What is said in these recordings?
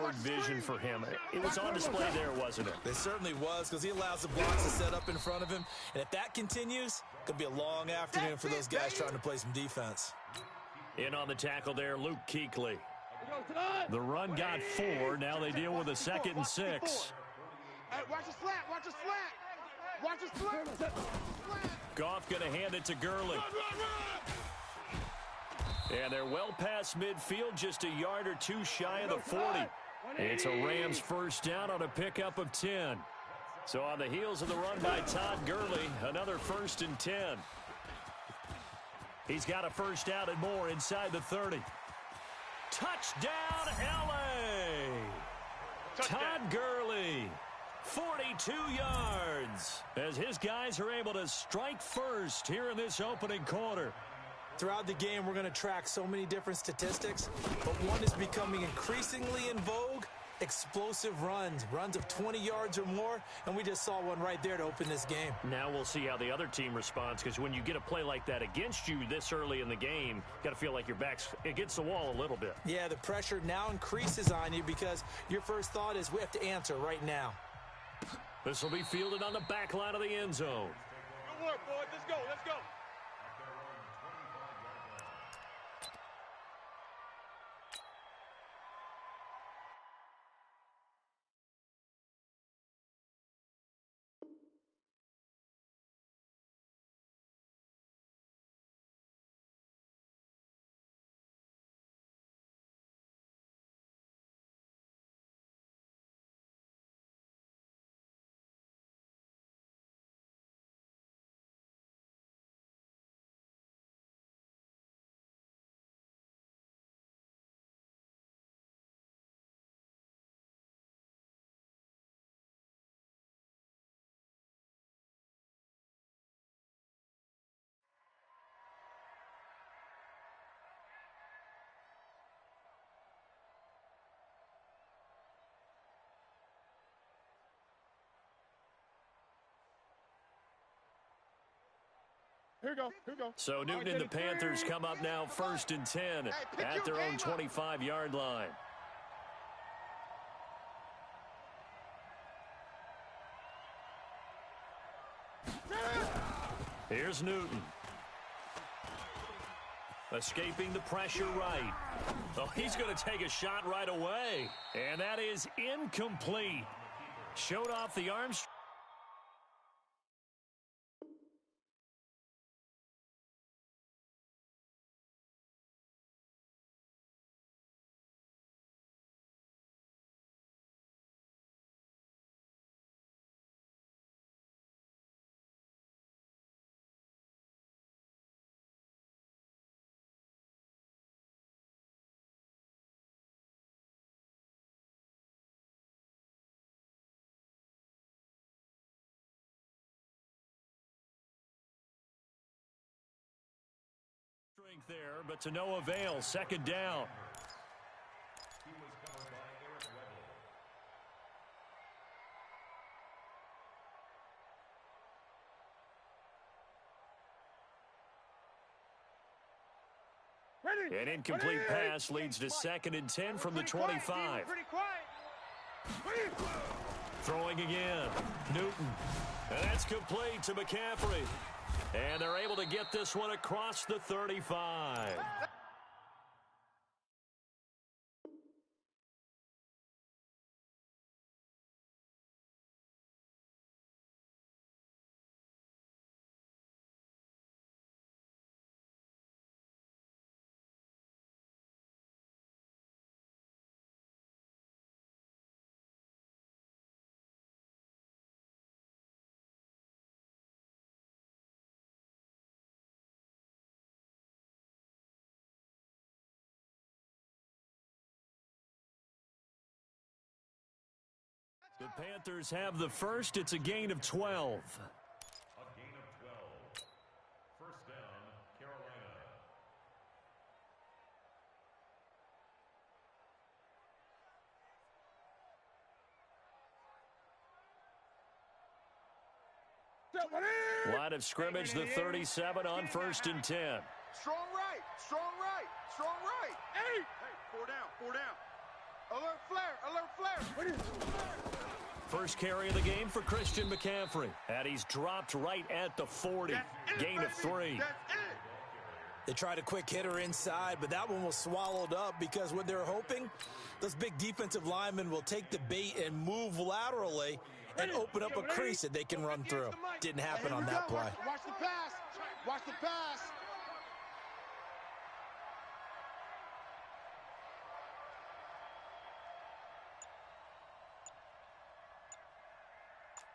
forward vision for him. It was on display there, wasn't it? It certainly was, because he allows the blocks to set up in front of him. And if that continues, it could be a long afternoon for those guys trying to play some defense. In on the tackle there, Luke Kuechly. The run got 4. Now they deal with a 2nd and 6. Hey, watch the slant. Watch the slant. Watch the slant. Goff going to hand it to Gurley. And they're well past midfield, just a yard or 2 shy of the 40. It's a Rams first down on a pickup of 10. So on the heels of the run by Todd Gurley, another 1st and 10. He's got a first down and more inside the 30. Touchdown, L.A. Todd Gurley, 42 yards, as his guys are able to strike first here in this opening quarter. Throughout the game, we're going to track so many different statistics, but one is becoming increasingly in vogue: explosive runs of 20 yards or more, and we just saw one right there to open this game. Now we'll see how the other team responds, because when you get a play like that against you this early in the game, you got to feel like your back's against the wall a little bit. Yeah, the pressure now increases on you because your first thought is we have to answer right now. This will be fielded on the back line of the end zone. Good work, boys. Let's go. Let's go. Here we go. Here we go. So Newton and the Panthers come up now 1st and 10 at their own 25-yard line. Here's Newton. Escaping the pressure right. Oh, he's going to take a shot right away. And that is incomplete. Showed off the arms. There, but to no avail. 2nd down. An incomplete pass leads to 2nd and 10 from the 25. Throwing again. Newton. And that's complete to McCaffrey. And they're able to get this one across the 35. The Panthers have the first. It's a gain of 12. A gain of 12. First down, Carolina. Line of scrimmage, the 37 on 1st and 10. Strong right. Strong right. Strong right. Hey, 4 down. 4 down. Alert flare! Alert flare! First carry of the game for Christian McCaffrey. And he's dropped right at the 40. Gain of 3. That's it! They tried a quick hitter inside, but that one was swallowed up because what they're hoping, those big defensive linemen will take the bait and move laterally and open up a crease that they can run through. Didn't happen on that play. Watch the pass. Watch the pass.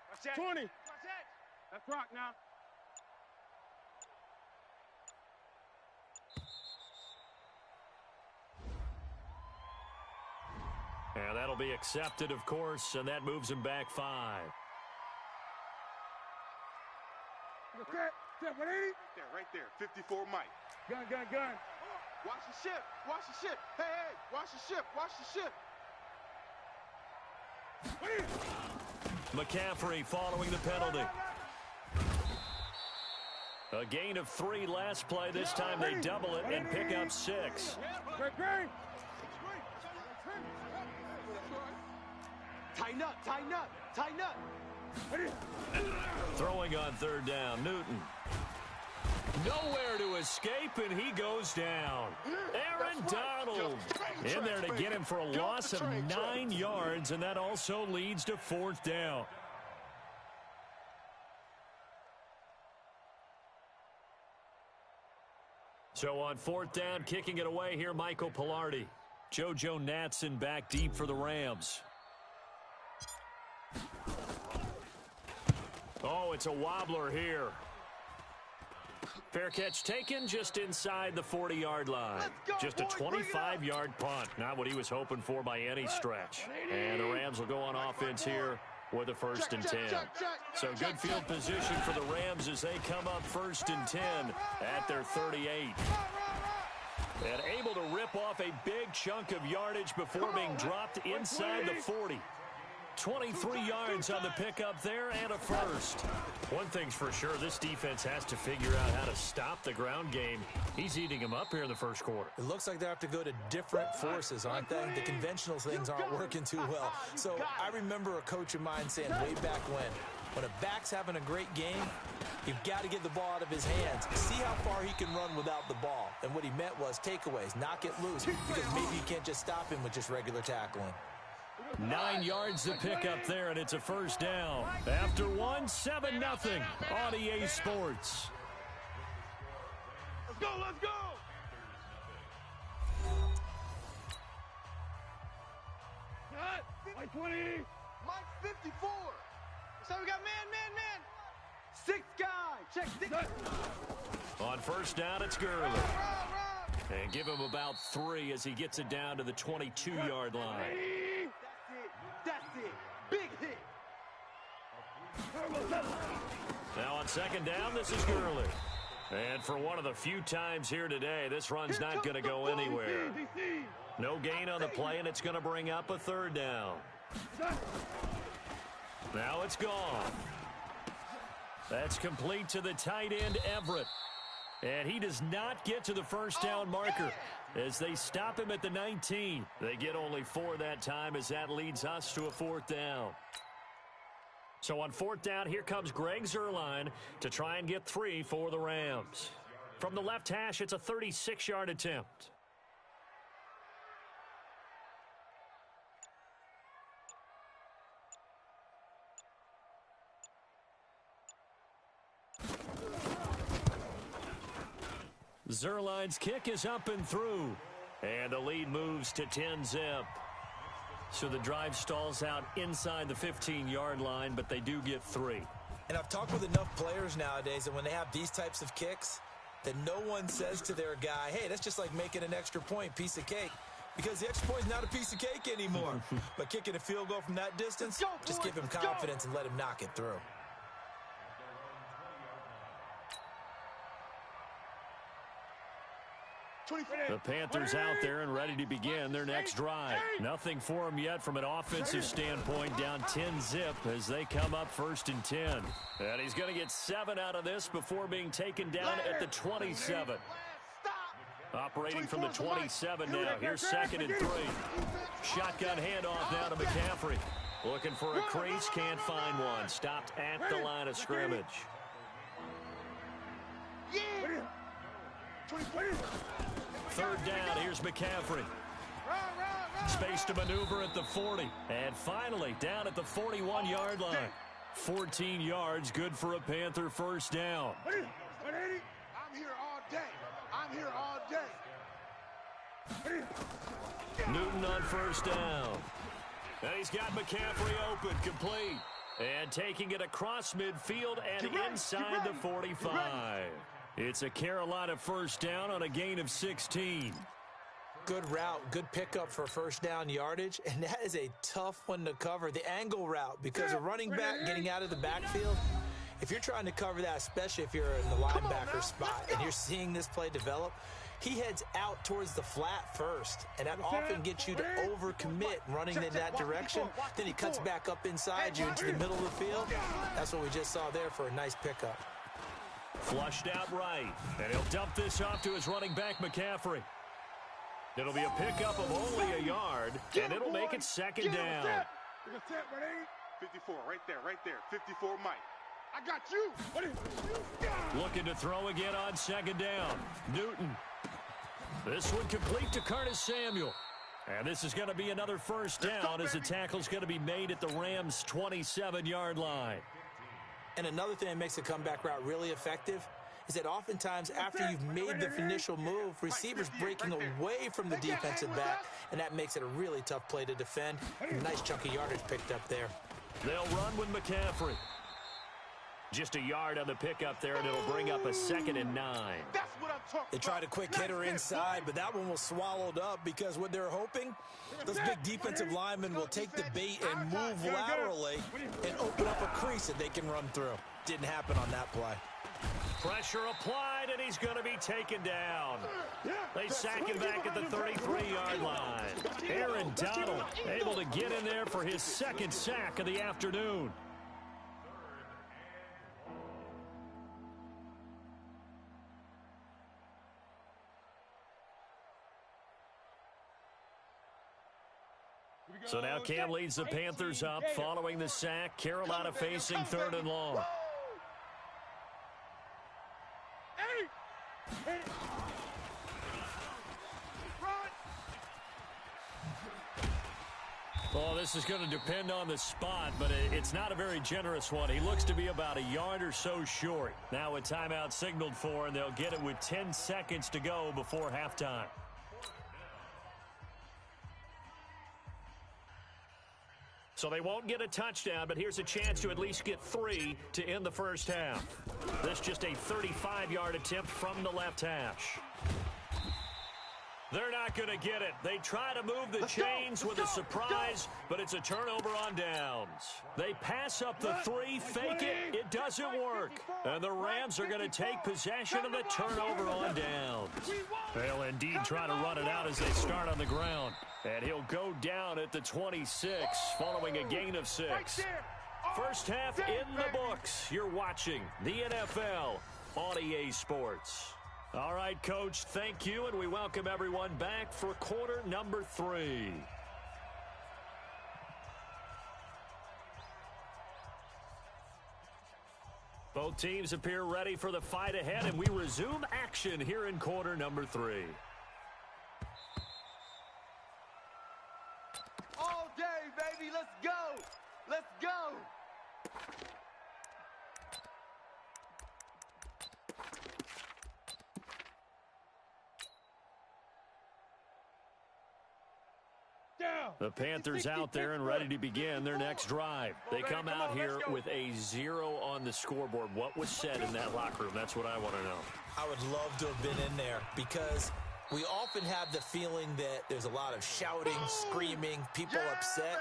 Watch that. 20. Watch that. That's rock now. And that'll be accepted, of course, and that moves him back 5. Set 180. Right there. 54 Mike. Gun. Watch the ship. Watch the ship. Hey, watch the ship. Watch the ship. McCaffrey following the penalty. A gain of 3 last play. This time they double it and pick up 6. Great. Tighten up. Throwing on 3rd down, Newton. Nowhere to escape, and he goes down. Aaron Donald in there to get him for a loss of 9 yards, and that also leads to 4th down. So on 4th down, kicking it away here, Michael Pilardi. JoJo Natson back deep for the Rams. Oh, it's a wobbler here. Fair catch taken just inside the 40-yard line. Just a 25-yard punt. Not what he was hoping for by any stretch. And the Rams will go on offense here with a 1st and 10. So good field position for the Rams as they come up 1st and 10 at their 38. And able to rip off a big chunk of yardage before being dropped inside the 40. 23 yards on the pickup there and a 1st. One thing's for sure, this defense has to figure out how to stop the ground game. He's eating them up here in the 1st quarter. It looks like they have to go to different forces, aren't they? The conventional things aren't working too well. So I remember a coach of mine saying way back when a back's having a great game, you've got to get the ball out of his hands. See how far he can run without the ball. And what he meant was takeaways, knock it loose, because maybe you can't just stop him with just regular tackling. 9 yards to pick up there, and it's a 1st down. After 7-0 on EA Sports. Let's go. Mike 20. Mike 54. So we got man. 6 guy. Check 6. On 1st down, it's Gurley. And give him about 3 as he gets it down to the 22-yard line. That's it. Big hit. Now on 2nd down, this is Gurley. And for one of the few times here today, this run's not going to go anywhere. No gain on the play, and it's going to bring up a 3rd down. Now it's gone. That's complete to the tight end, Everett. And he does not get to the 1st down marker as they stop him at the 19. They get only 4 that time as that leads us to a 4th down. So on 4th down, here comes Greg Zuerlein to try and get 3 for the Rams. From the left hash, it's a 36-yard attempt. Zuerlein's kick is up and through. And the lead moves to 10-zip. So the drive stalls out inside the 15-yard line, but they do get 3. And I've talked with enough players nowadays that when they have these types of kicks, that no one says to their guy, hey, that's just like making an extra point, piece of cake. Because the extra point is not a piece of cake anymore. But kicking a field goal from that distance, just give him confidence and let him knock it through. The Panthers out there and ready to begin their next drive. Nothing for them yet from an offensive standpoint, down 10-zip as they come up 1st and 10. And he's going to get 7 out of this before being taken down at the 27. Operating from the 27 now. Here's 2nd and 3. Shotgun handoff now to McCaffrey. Looking for a crease, can't find one. Stopped at the line of scrimmage. 3rd down, here's McCaffrey. Space to maneuver at the 40. And finally, down at the 41-yard line. 14 yards, good for a Panther first down. I'm here all day. I'm here all day. Newton on first down. And he's got McCaffrey open, complete. And taking it across midfield and inside the 45. It's a Carolina first down on a gain of 16. Good route, good pickup for first down yardage, and that is a tough one to cover, the angle route, because a running back getting out of the backfield, if you're trying to cover that, especially if you're in the linebacker spot and you're seeing this play develop, he heads out towards the flat first, and that often gets you to overcommit running in that direction. Then he cuts back up inside you into the middle of the field. That's what we just saw there for a nice pickup. Flushed out right, and he'll dump this off to his running back, McCaffrey. It'll be a pickup of only a yard, and it'll make it 2nd down. 54, right there. 54, Mike. I got you. Looking to throw again on 2nd down. Newton. This one complete to Curtis Samuel. And this is going to be another first down as the tackle's going to be made at the Rams' 27-yard line. And another thing that makes the comeback route really effective is that oftentimes after you've made the initial move, receivers breaking away from the defensive back, and that makes it a really tough play to defend. A nice chunk of yardage picked up there. They'll run with McCaffrey. Just a yard on the pickup there, and it'll bring up a 2nd and 9. They tried a quick hitter inside, but that one was swallowed up because what they're hoping, those big defensive linemen will take the bait and move laterally and open up a crease that they can run through. Didn't happen on that play. Pressure applied, and he's going to be taken down. They sack him back at the 33-yard line. Aaron Donald able to get in there for his 2nd sack of the afternoon. So now Cam leads the Panthers up following the sack. Carolina facing 3rd and long. Well, this is going to depend on the spot, but it's not a very generous one. He looks to be about a yard or so short. Now a timeout signaled for, and they'll get it with 10 seconds to go before halftime. So they won't get a touchdown, but here's a chance to at least get 3 to end the first half. This just a 35-yard attempt from the left hash. They're not going to get it. They try to move the chains with a surprise, but it's a turnover on downs. They pass up the 3, fake it. It doesn't work. And the Rams are going to take possession of the turnover on downs. They'll indeed try to run it out as they start on the ground. And he'll go down at the 26 following a gain of 6. First half in the books. You're watching the NFL on EA Sports. All right, Coach, thank you, and we welcome everyone back for quarter number 3. Both teams appear ready for the fight ahead, and we resume action here in quarter number 3. All day, baby. Let's go. Let's go. The Panthers out there and ready to begin their next drive. They come out here with a 0 on the scoreboard. What was said in that locker room? That's what I want to know. I would love to have been in there because we often have the feeling that there's a lot of shouting, screaming, people upset.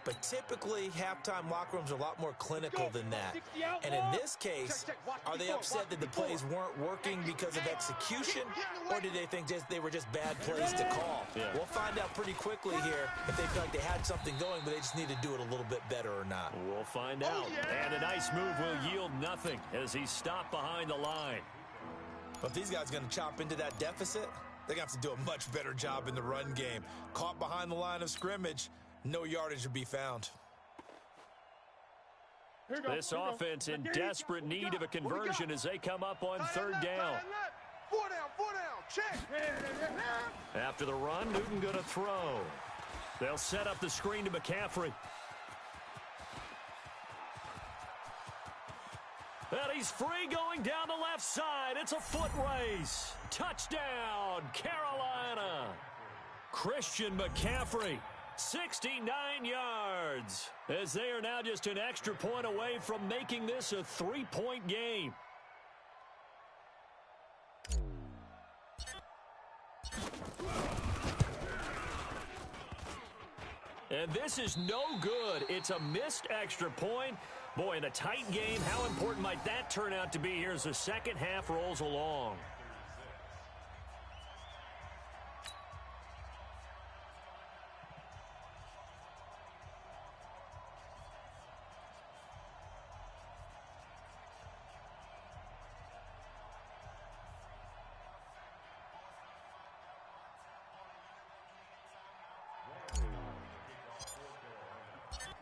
But typically, halftime locker rooms are a lot more clinical than that. And in this case, are they upset that the plays weren't working because of execution, or did they think they were just bad plays to call? Yeah. We'll find out pretty quickly here if they feel like they had something going, but they just need to do it a little bit better or not. We'll find out. And a nice move will yield nothing as he's stopped behind the line. But if these guys are going to chop into that deficit, They're going to have to do a much better job in the run game. Caught behind the line of scrimmage, no yardage to be found. This offense in desperate need of a conversion as they come up on third down. 4 down, check. After the run, Newton going to throw. They'll set up the screen to McCaffrey. And he's free going down the left side. It's a foot race. Touchdown, Carolina. Christian McCaffrey, 69 yards, as they are now just an extra point away from making this a 3-point game. And this is no good. It's a missed extra point. Boy, in a tight game, how important might that turn out to be here as the second half rolls along?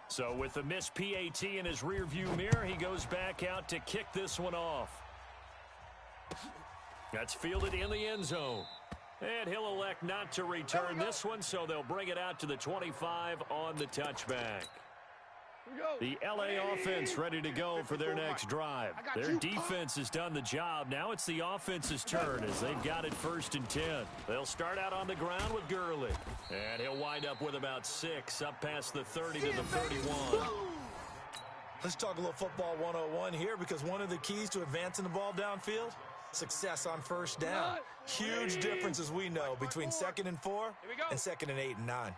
So with the missed PAT in his rearview mirror, he goes back out to kick this one off. That's fielded in the end zone. And he'll elect not to return this one, so they'll bring it out to the 25 on the touchback. The LA offense ready to go for their next drive. Their defense has done the job. Now it's the offense's turn as they've got it 1st and 10. They'll start out on the ground with Gurley. And he'll wind up with about 6 up past the 30 to the 31. Let's talk a little football 101 here, because one of the keys to advancing the ball downfield, success on first down. Huge difference, as we know, between 2nd and 4 and 2nd and 8 and 9.